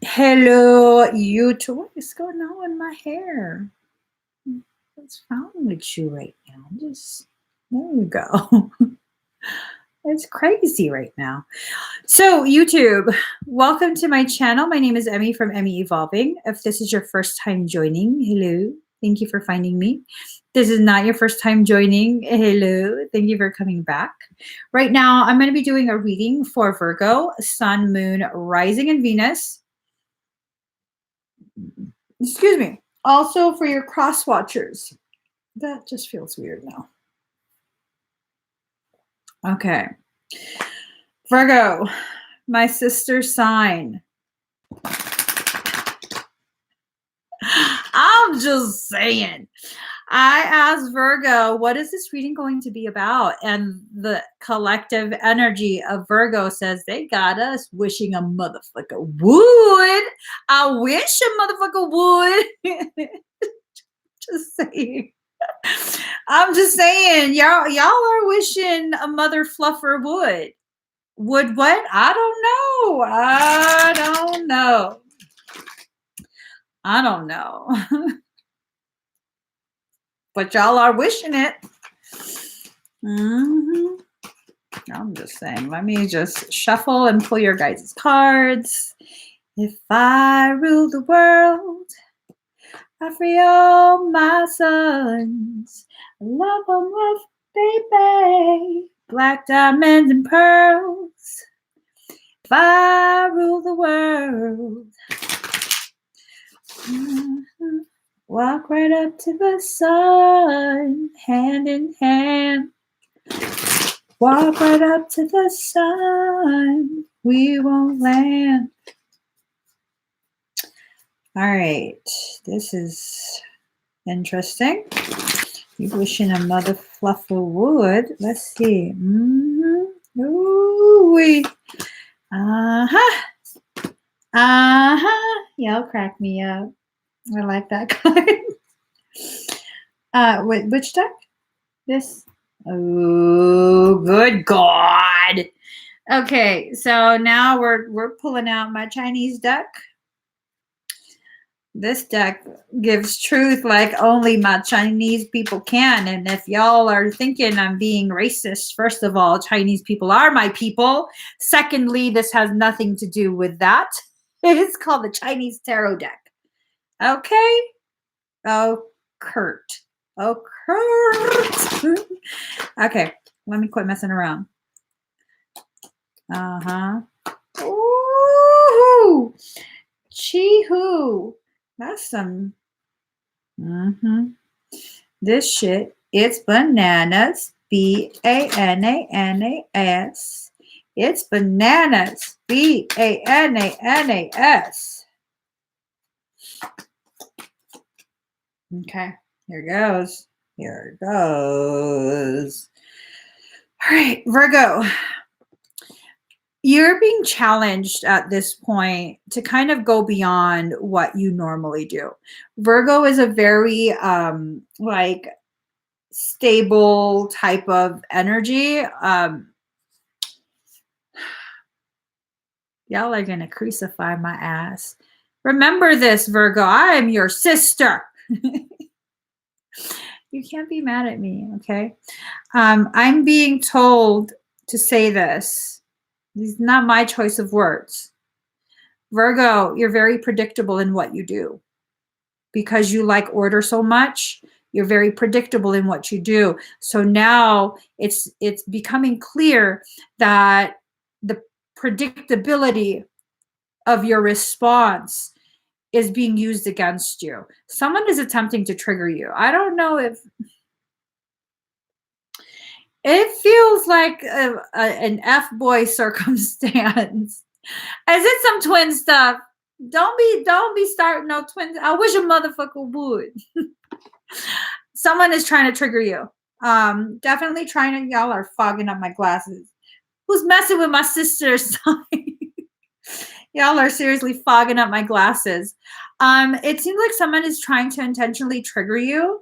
Hello, YouTube. What is going on with my hair? What's wrong with you right now? There you go. It's crazy right now. So, YouTube, welcome to my channel. My name is Emmy from Emmy Evolving. If this is your first time joining, hello. Thank you for finding me. This is not your first time joining. Hello. Thank you for coming back. Right now, I'm going to be doing a reading for Virgo, Sun, Moon, Rising, and Venus. Excuse me. Also for your cross watchers. That just feels weird now. Okay. Virgo, my sister sign. I'm just saying. I asked Virgo, what is this reading going to be about? And the collective energy of Virgo says they got us wishing a motherfucker would. I wish a motherfucker would. Just saying. I'm just saying, y'all are wishing a mother fluffer would. Would what? I don't know. But y'all are wishing it. I'm just saying, let me just shuffle and pull your guys' cards. If I rule the world, I free all my sons. Love them, love, baby. Black diamonds and pearls. If I rule the world. Walk right up to the sun, hand in hand. Walk right up to the sun, we won't land. All right, this is interesting. You wishing a mother fluffer would. Let's see. Ooh-wee. Y'all crack me up. I like that card. Wait, which deck? This. Oh, good God. Okay, so now we're pulling out my Chinese deck. This deck gives truth like only my Chinese people can. And if y'all are thinking I'm being racist, first of all, Chinese people are my people. Secondly, this has nothing to do with that. It is called the Chinese Tarot deck. Okay? Oh, Kurt. Oh, Kurt. Okay, let me quit messing around. Ooh, Chee-hoo. That's some. This shit, it's bananas. B-A-N-A-N-A-S. It's bananas. B-A-N-A-N-A-S. Okay, here goes. Here goes. All right, Virgo. You're being challenged at this point to kind of go beyond what you normally do. Virgo is a very like stable type of energy. Y'all are gonna crucify my ass. Remember this, Virgo. I am your sister. You can't be mad at me, okay? I'm being told to say this. This is not my choice of words. Virgo, you're very predictable in what you do. Because you like order so much, you're very predictable in what you do. So now it's becoming clear that the predictability of your response is being used against you. Someone is attempting to trigger you. I don't know if it feels like an F-boy circumstance. Is it some twin stuff? Don't be starting no twins. I wish a motherfucker would. Someone is trying to trigger you. Definitely trying to. Y'all are fogging up my glasses. Who's messing with my sister's sign? Y'all are seriously fogging up my glasses. It seems like someone is trying to intentionally trigger you.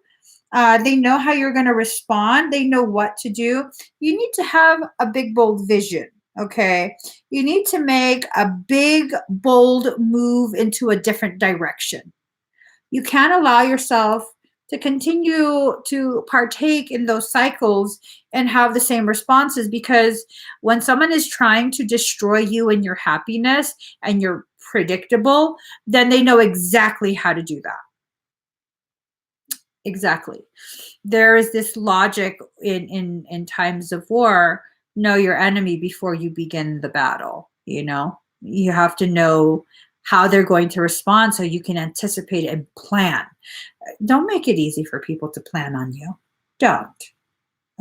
They know how you're going to respond. They know what to do. You need to have a big, bold vision. Okay. You need to make a big, bold move into a different direction. You can't allow yourself to continue to partake in those cycles and have the same responses, because when someone is trying to destroy you and your happiness and you're predictable, then they know exactly how to do that. Exactly. There is this logic in times of war: know your enemy before you begin the battle. You have to know how they're going to respond so you can anticipate and plan. Don't make it easy for people to plan on you. Don't.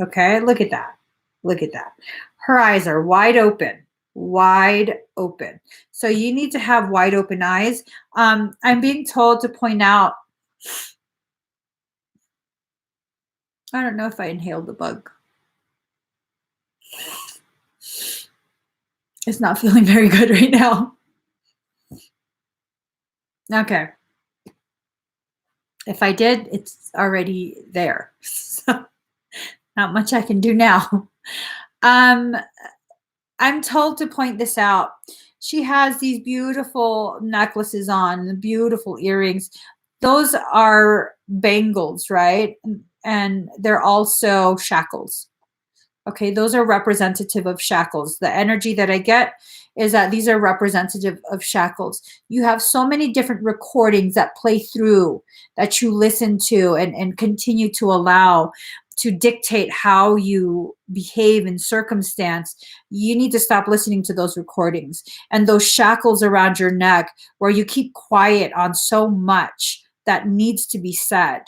Okay, look at that. Look at that. Her eyes are wide open. Wide open. So you need to have wide open eyes. I'm being told to point out, I don't know if I inhaled the bug. It's not feeling very good right now. Okay. If I did, it's already there. So not much I can do now. I'm told to point this out. She has these beautiful necklaces on, beautiful earrings. Those are bangles, right? And they're also shackles. Okay, those are representative of shackles. The energy that I get is that these are representative of shackles. You have so many different recordings that play through, that you listen to and continue to allow to dictate how you behave in circumstance. You need to stop listening to those recordings and those shackles around your neck where you keep quiet on so much that needs to be said.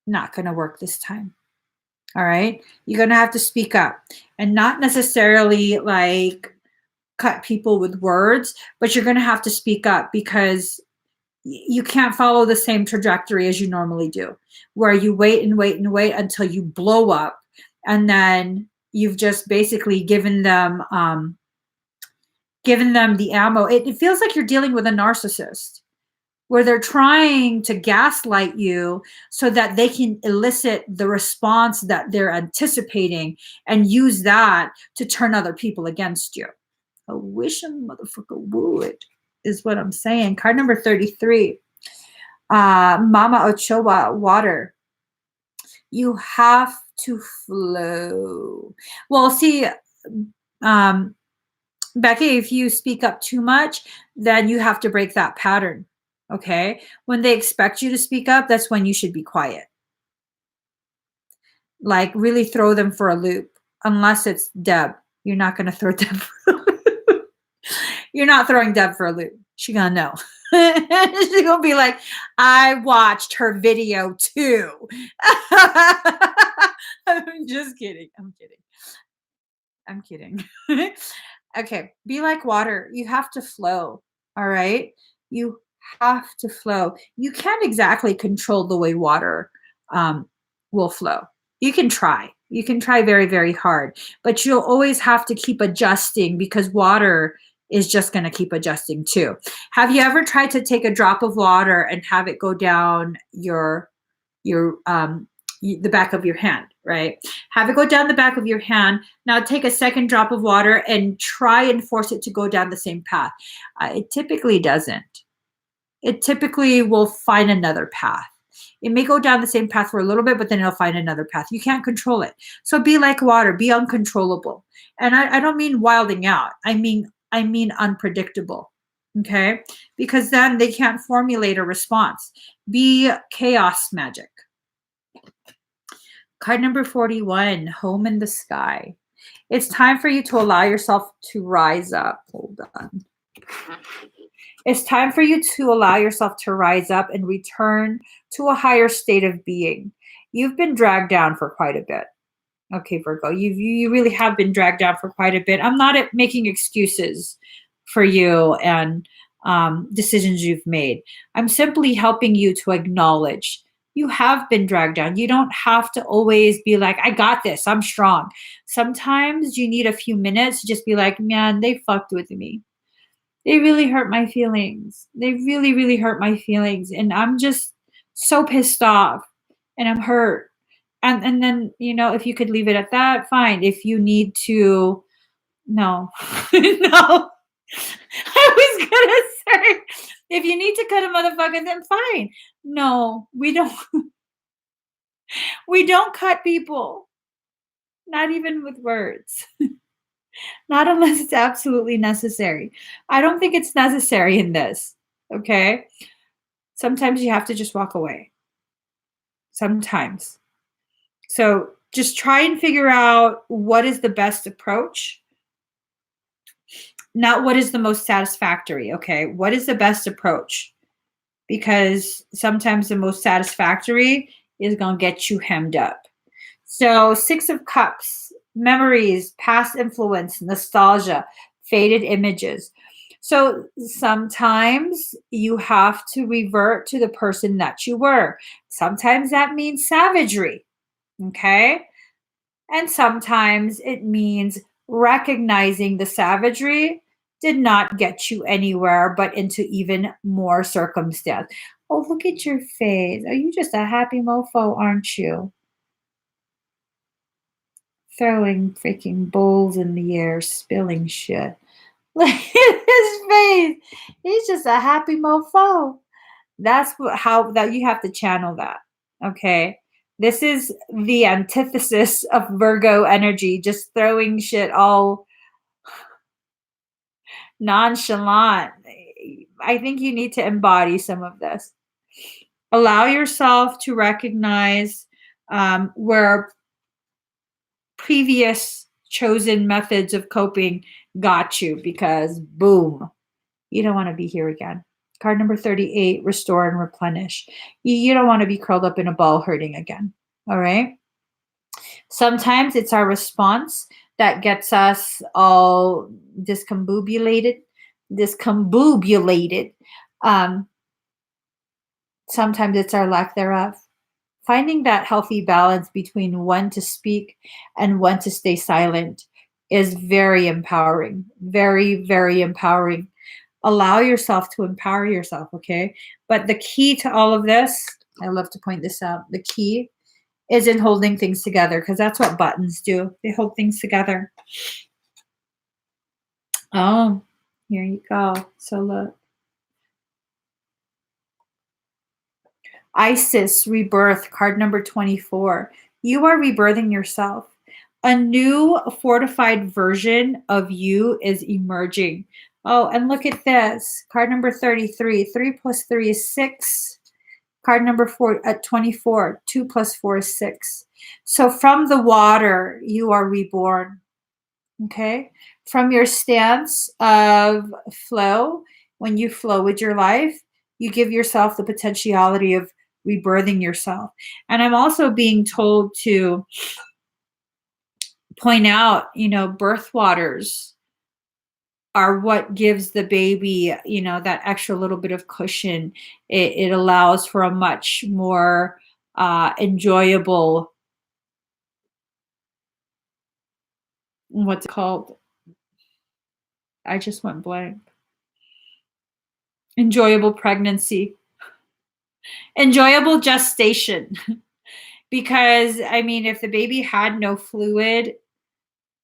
Not going to work this time. All right. You're going to have to speak up, and not necessarily like cut people with words, but you're going to have to speak up, because you can't follow the same trajectory as you normally do, where you wait and wait and wait until you blow up. And then you've just basically given them the ammo. It feels like you're dealing with a narcissist, where they're trying to gaslight you so that they can elicit the response that they're anticipating and use that to turn other people against you. I wish a motherfucker would, is what I'm saying. Card number 33, Mama Ochoa, water. You have to flow. Well, see, Becky, if you speak up too much, then you have to break that pattern. Okay. When they expect you to speak up, that's when you should be quiet. Like, really throw them for a loop. Unless it's Deb. You're not going to throw Deb for a loop. You're not throwing Deb for a loop. She's going to know. She's going to be like, I watched her video too. I'm just kidding. I'm kidding. Okay. Be like water. You have to flow. All right. You have to flow. You can't exactly control the way water will flow. You can try. You can try very, very hard, but you'll always have to keep adjusting, because water is just going to keep adjusting too. Have you ever tried to take a drop of water and have it go down the back of your hand, right? Have it go down the back of your hand. Now take a second drop of water and try and force it to go down the same path. It typically doesn't. It typically will find another path. It may go down the same path for a little bit, but then it'll find another path. You can't control it. So be like water, be uncontrollable. And I don't mean wilding out. I mean unpredictable. Okay? Because then they can't formulate a response. Be chaos magic. Card number 41, home in the sky. It's time for you to allow yourself to rise up. Hold on. It's time for you to allow yourself to rise up and return to a higher state of being. You've been dragged down for quite a bit. Okay, Virgo, you really have been dragged down for quite a bit. I'm not making excuses for you and decisions you've made. I'm simply helping you to acknowledge you have been dragged down. You don't have to always be like, I got this, I'm strong. Sometimes you need a few minutes to just be like, man, they fucked with me. They really hurt my feelings. They really, really hurt my feelings. And I'm just so pissed off and I'm hurt. And then, you know, if you could leave it at that, fine. If you need to, no, no. I was gonna say, if you need to cut a motherfucker, then fine. No, we don't. We don't cut people, not even with words, not unless it's absolutely necessary. I don't think it's necessary in this. Okay. Sometimes you have to just walk away. Sometimes. So just try and figure out what is the best approach, not what is the most satisfactory. Okay. What is the best approach? Because sometimes the most satisfactory is going to get you hemmed up. So, Six of Cups, memories, past influence, nostalgia, faded images. So, sometimes you have to revert to the person that you were. Sometimes that means savagery. Okay. And sometimes it means recognizing the savagery did not get you anywhere, but into even more circumstance. Oh, look at your face. Are you just a happy mofo, aren't you? Throwing freaking bowls in the air, spilling shit. Look at his face. He's just a happy mofo. That's how that you have to channel that. Okay. This is the antithesis of Virgo energy, just throwing shit all nonchalant. I think you need to embody some of this. Allow yourself to recognize where previous chosen methods of coping got you, because boom, you don't want to be here again. Card number 38, restore and replenish. You don't want to be curled up in a ball hurting again. All right. Sometimes it's our response that gets us all discombobulated. Um, Sometimes it's our lack thereof. Finding that healthy balance between when to speak and when to stay silent is very empowering. Very, very empowering. Allow yourself to empower yourself, okay? But the key to all of this, I love to point this out, the key is in holding things together, because that's what buttons do. They hold things together. Oh, here you go. So look. Isis, rebirth, card number 24. You are rebirthing yourself. A new fortified version of you is emerging. Oh, and look at this. Card number 33. 3 plus 3 is 6. Card number 4 at 24. 2 plus 4 is 6. So from the water, you are reborn. Okay? From your stance of flow, when you flow with your life, you give yourself the potentiality of rebirthing yourself. And I'm also being told to point out, you know, birth waters are what gives the baby, you know, that extra little bit of cushion. It allows for a much more enjoyable, what's it called? I just went blank. Enjoyable pregnancy, enjoyable gestation. Because, I mean, if the baby had no fluid,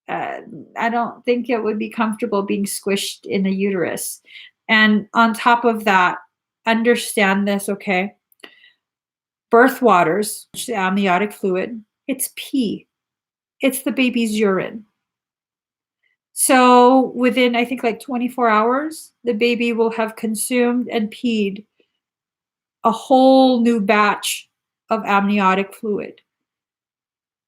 uh, I don't think it would be comfortable being squished in a uterus. And on top of that, understand this, okay? Birth waters, the amniotic fluid, it's pee. It's the baby's urine. So within, I think, like 24 hours, the baby will have consumed and peed a whole new batch of amniotic fluid.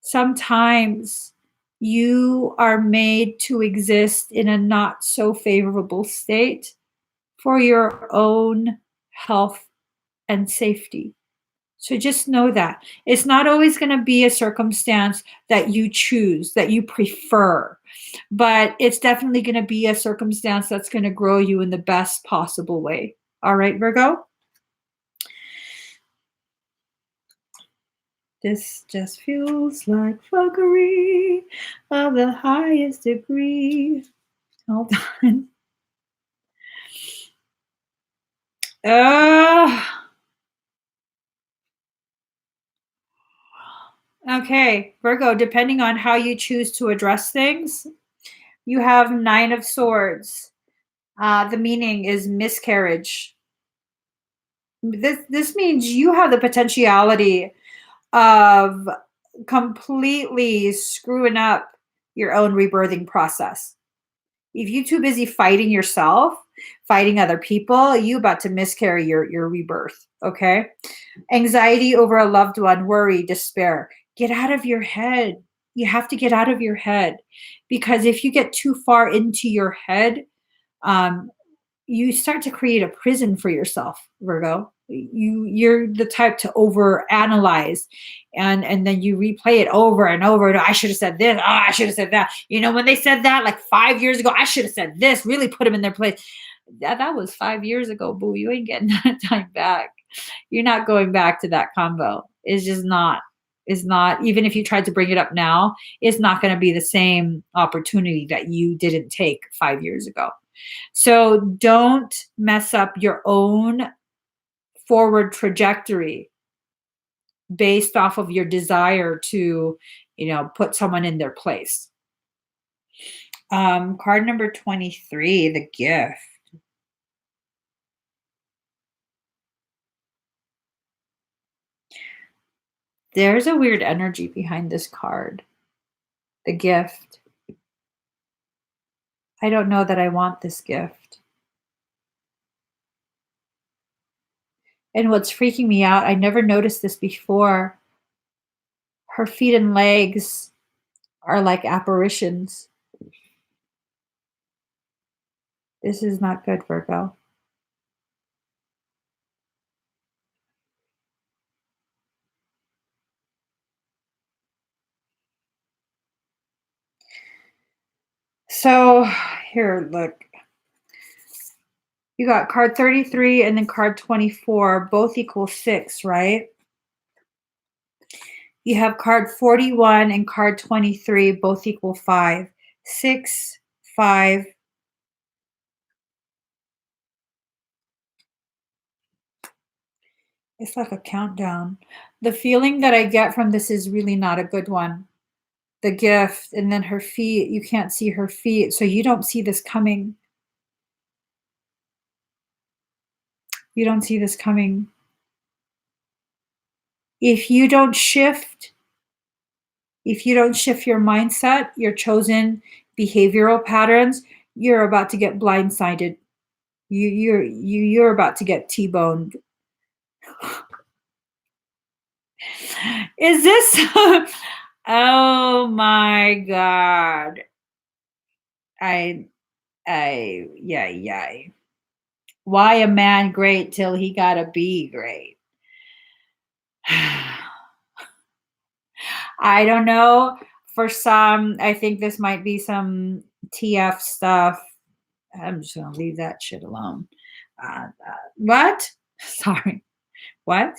Sometimes you are made to exist in a not so favorable state for your own health and safety. So just know that it's not always going to be a circumstance that you choose, that you prefer, but it's definitely going to be a circumstance that's going to grow you in the best possible way. All right, Virgo? This just feels like fuckery of the highest degree. Hold on. Okay, Virgo, depending on how you choose to address things, you have Nine of Swords. The meaning is miscarriage. This means you have the potentiality of completely screwing up your own rebirthing process. If you're too busy fighting yourself, fighting other people, you about to miscarry your rebirth. Okay. Anxiety over a loved one, worry, despair. Get out of your head. You have to get out of your head, because if you get too far into your head, um, you start to create a prison for yourself, Virgo. You're the type to overanalyze, and then you replay it over and over. I should have said this. Oh, I should have said that. When they said that like 5 years ago, I should have said this. Really put them in their place. That was 5 years ago, boo. You ain't getting that time back. You're not going back to that combo. It's just not. It's not. Even if you tried to bring it up now, it's not going to be the same opportunity that you didn't take 5 years ago. So don't mess up your own forward trajectory based off of your desire to, put someone in their place. Card number 23, the gift. There's a weird energy behind this card. The gift. I don't know that I want this gift. And what's freaking me out, I never noticed this before. Her feet and legs are like apparitions. This is not good, Virgo. So here, look. You got card 33 and then card 24, both equal 6, right? You have card 41 and card 23, both equal 5. 6, 5. It's like a countdown. The feeling that I get from this is really not a good one. The gift, and then her feet, you can't see her feet, so you don't see this coming. You don't see this coming. If you don't shift your mindset, your chosen behavioral patterns, you're about to get blindsided. You're about to get T-boned. Is this oh my god. Yeah. Why a man great till he gotta be great? I don't know. For some, I think this might be some TF stuff. I'm just gonna leave that shit alone. What? Sorry. What?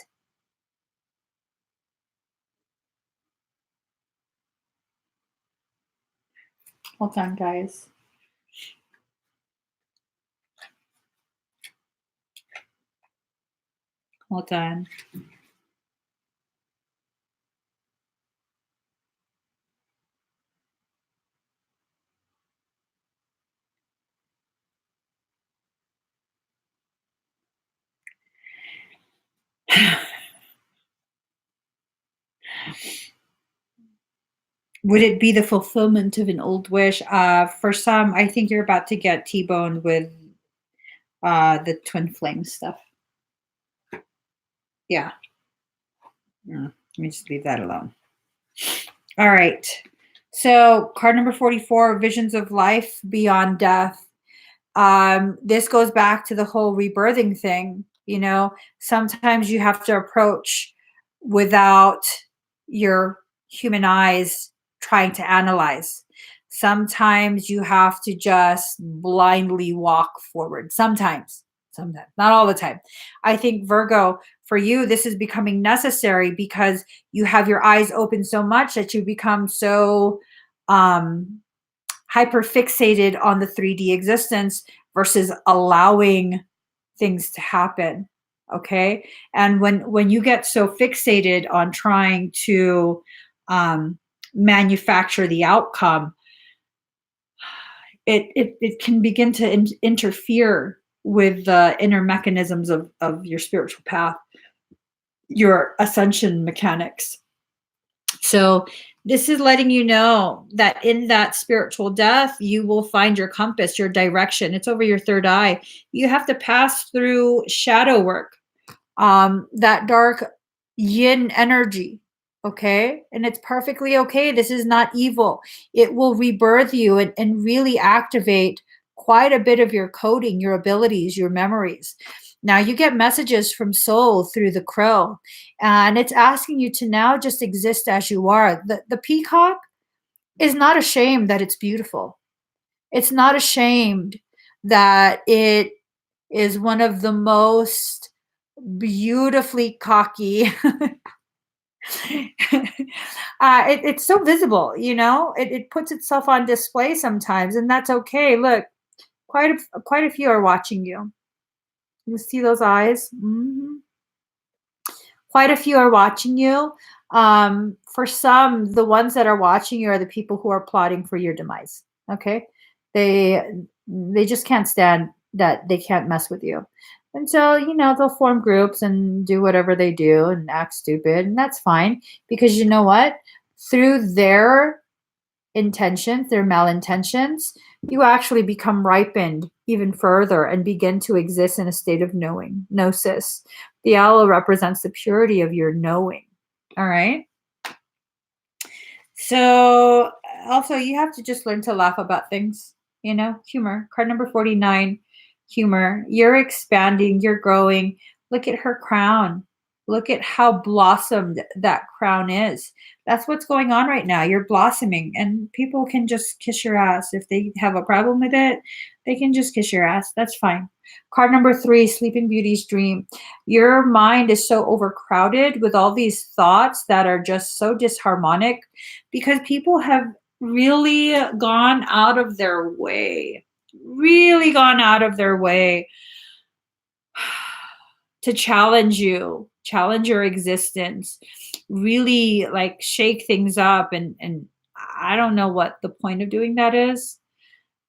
Hold on, guys. Hold on. Would it be the fulfillment of an old wish? For some, I think you're about to get T-boned with the twin flame stuff. Yeah. Let me just leave that alone. All right. So card number 44, visions of life beyond death. This goes back to the whole rebirthing thing. Sometimes you have to approach without your human eyes trying to analyze. Sometimes you have to just blindly walk forward. Sometimes, not all the time. I think, Virgo, for you, this is becoming necessary because you have your eyes open so much that you become so hyper fixated on the 3D existence versus allowing things to happen. Okay. And when you get so fixated on trying to manufacture the outcome, it can begin to interfere with the inner mechanisms of your spiritual path, your ascension mechanics. So this is letting you know that in that spiritual death, you will find your compass, your direction. It's over your third eye. You have to pass through shadow work, that dark yin energy. Okay. And it's perfectly okay. This is not evil. It will rebirth you and really activate quite a bit of your coding, your abilities, your memories. Now you get messages from soul through the crow, and it's asking you to now just exist as you are. The peacock is not ashamed that it's beautiful. It's not ashamed that it is one of the most beautifully cocky. It's so visible, it puts itself on display sometimes, and that's okay. Look, quite a few are watching you. You see those eyes? Quite a few are watching you. For some, the ones that are watching you are the people who are plotting for your demise. Okay, they just can't stand that they can't mess with you, and so they'll form groups and do whatever they do and act stupid, and that's fine, because you know what? Through their intentions, their malintentions, you actually become ripened even further and begin to exist in a state of knowing, gnosis. The owl represents the purity of your knowing. All right. So also you have to just learn to laugh about things, humor. Card number 49, humor. You're expanding, you're growing. Look at her crown. Look at how blossomed that crown is. That's what's going on right now. You're blossoming, and people can just kiss your ass. If they have a problem with it, they can just kiss your ass. That's fine. Card number 3, Sleeping Beauty's dream. Your mind is so overcrowded with all these thoughts that are just so disharmonic because people have really gone out of their way, to challenge you, challenge your existence, really like shake things up. And I don't know what the point of doing that is.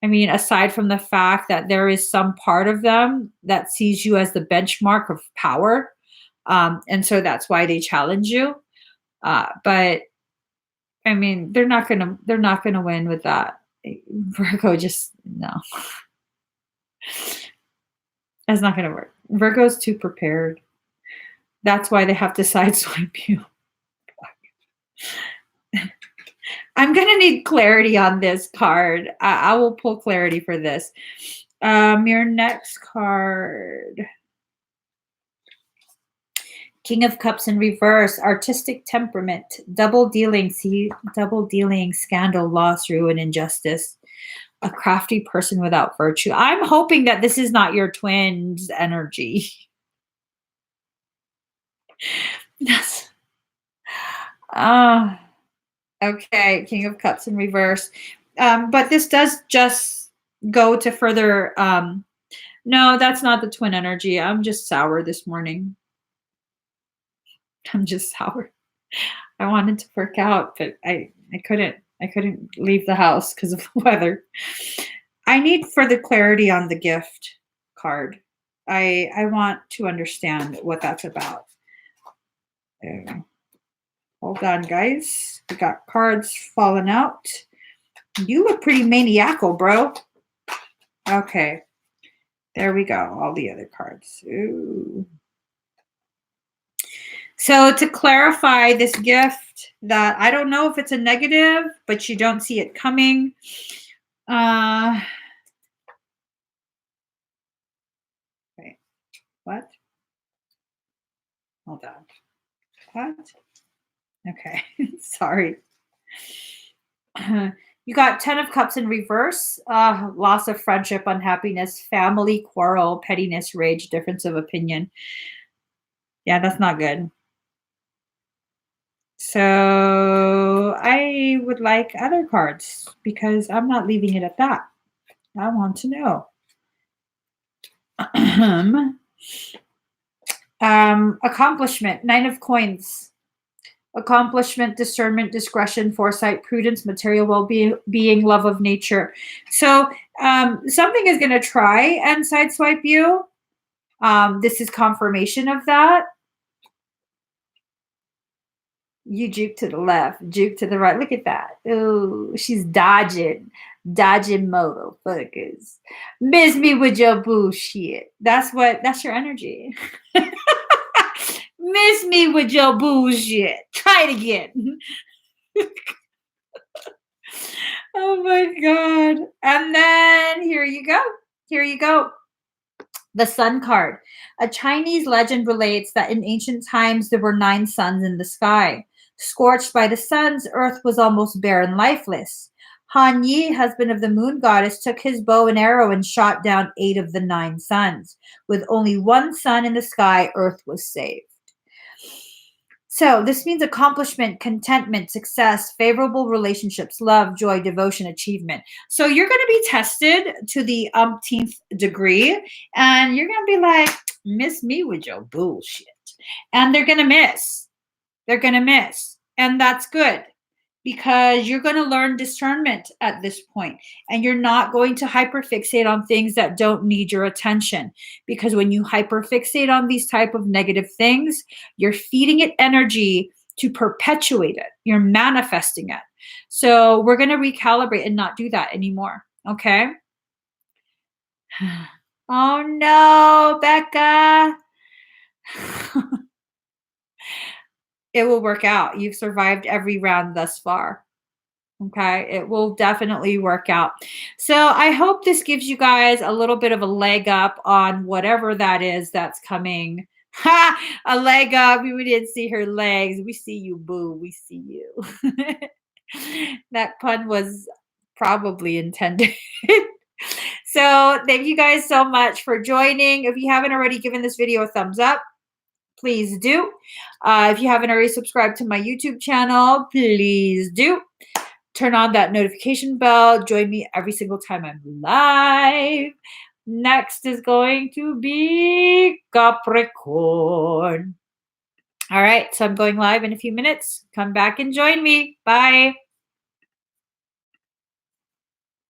I mean, aside from the fact that there is some part of them that sees you as the benchmark of power. And so that's why they challenge you. But I mean, they're not gonna win with that. Virgo, just no. That's not gonna work. Virgo's too prepared. That's why they have to sideswipe you. I'm gonna need clarity on this card. I will pull clarity for this. Your next card. King of Cups in reverse, artistic temperament, double dealing, scandal, loss, ruin, injustice, a crafty person without virtue. I'm hoping that this is not your twin's energy. Yes. Okay, King of Cups in reverse. But this does just go to further. No, that's not the twin energy. I'm just sour this morning. I'm just sour. I wanted to work out, but I couldn't leave the house because of the weather. I need further clarity on the gift card. I want to understand what that's about. Hold on, guys. We got cards falling out. You look pretty maniacal, bro. Okay. There we go. All the other cards. Ooh. So to clarify this gift, that I don't know if it's a negative, but you don't see it coming. Wait. What? Hold on. What? Okay. Sorry. You got 10 of Cups in reverse, loss of friendship, unhappiness, family quarrel, pettiness, rage, difference of opinion. Yeah, that's not good. So I would like other cards because I'm not leaving it at that. I want to know. Accomplishment, 9 of Coins. accomplishment, discernment, discretion, foresight, prudence, material well-being, love of nature. So something is going to try and sideswipe you. This is confirmation of that. You juke to the left, juke to the right. Look at that. Oh, she's dodging motherfuckers. Miss me with your bullshit. That's your energy. Miss me with your bullshit. Try it again. Oh my God. And then here you go. Here you go. The sun card. A Chinese legend relates that in ancient times there were 9 suns in the sky. Scorched by the suns, earth was almost bare and lifeless. Han Yi, husband of the moon goddess, took his bow and arrow and shot down 8 of the 9 suns. With only 1 sun in the sky, earth was saved. So this means accomplishment, contentment, success, favorable relationships, love, joy, devotion, achievement. So you're going to be tested to the umpteenth degree, and you're going to be like, miss me with your bullshit. And they're going to miss. They're going to miss. And that's good, because you're going to learn discernment at this point, and you're not going to hyperfixate on things that don't need your attention, because when you hyperfixate on these type of negative things, you're feeding it energy to perpetuate it. You're manifesting it. So we're going to recalibrate and not do that anymore. Okay. Oh no, Becca. It will work out. You've survived every round thus far. Okay, it will definitely work out. So I hope this gives you guys a little bit of a leg up on whatever that is that's coming. Ha! A leg up. We didn't see her legs. We see you, boo. We see you. That pun was probably intended. So thank you guys so much for joining. If you haven't already given this video a thumbs up, please do. If you haven't already subscribed to my YouTube channel, please do. Turn on that notification bell. Join me every single time I'm live. Next is going to be Capricorn. All right, so I'm going live in a few minutes. Come back and join me. Bye.